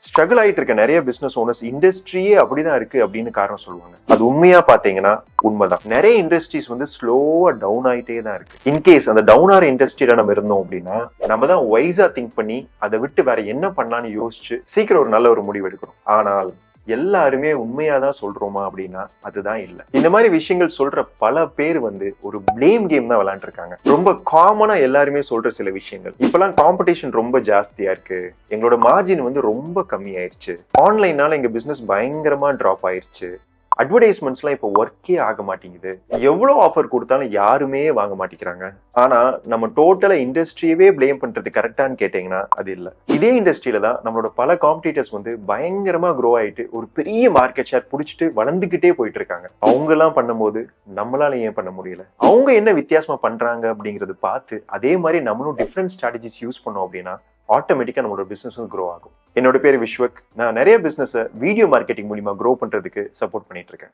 Struggle ஆயிட்டு இருக்க நிறைய பிசினஸ் ஓனர்ஸ் இண்டஸ்ட்ரியே அப்படிதான் இருக்கு அப்படின்னு காரணம் சொல்லுவாங்க. அது உண்மையா பாத்தீங்கன்னா உண்மைதான். நிறைய இண்டஸ்ட்ரீஸ் வந்து ஸ்லோவா டவுன் ஆயிட்டே தான் இருக்கு. இன்கேஸ் அந்த டவுன் ஆற இண்டஸ்ட்ரியில நம்ம இருந்தோம் அப்படின்னா நம்ம தான் வைஸா திங்க் பண்ணி அதை விட்டு வேற என்ன பண்ணலாம்னு யோசிச்சு சீக்கிரம் ஒரு நல்ல ஒரு முடிவு எடுக்கணும். ஆனால் எல்லாருமே உண்மையாதான் சொல்றோமா அப்படின்னா அதுதான் இல்ல. இந்த மாதிரி விஷயங்கள் சொல்ற பல பேர் வந்து ஒரு பிளேம் கேம் தான் விளையாண்டு இருக்காங்க. ரொம்ப காமனா எல்லாருமே சொல்ற சில விஷயங்கள், இப்பெல்லாம் காம்படிஷன் ரொம்ப ஜாஸ்தியா இருக்கு, எங்களோட மார்ஜின் வந்து ரொம்ப கம்மி ஆயிடுச்சு, ஆன்லைன்னால எங்க பிசினஸ் பயங்கரமா டிராப் ஆயிருச்சு, அட்வர்டைஸ்மெண்ட்ஸ்லாம் இப்போ ஒர்க்கே ஆக மாட்டேங்குது, எவ்வளவு ஆஃபர் கொடுத்தாலும் யாருமே வாங்க மாட்டேங்கிறாங்க. ஆனா நம்ம டோட்டலா இண்டஸ்ட்ரியவே பிளேம் பண்றது கரெக்டான்னு கேட்டீங்கன்னா அது இல்ல. இதே இண்டஸ்ட்ரியில தான் நம்மளோட பல காம்படிட்டர்ஸ் வந்து பயங்கரமா க்ரோ ஆயிட்டு ஒரு பெரிய மார்க்கெட் ஷேர் புடிச்சிட்டு வளர்ந்துகிட்டே போயிட்டு இருக்காங்க. அவங்க எல்லாம் பண்ணும்போது நம்மளால ஏன் பண்ண முடியல? அவங்க என்ன வித்தியாசமா பண்றாங்க அப்படிங்கறது பார்த்து அதே மாதிரி நம்மளும் டிஃப்ரெண்ட் ஸ்ட்ராட்டஜிஸ் யூஸ் பண்ணோம் அப்படின்னா ஆட்டோமேட்டிக்கா நம்மளோட பிசினஸ் க்ரோ ஆகும். என்னோட பேர் விஸ்வக். நான் நிறைய பிசினஸ் வீடியோ மார்க்கெட்டிங் மூலமா க்ரோ பண்றதுக்கு சப்போர்ட் பண்ணிட்டு இருக்கேன்.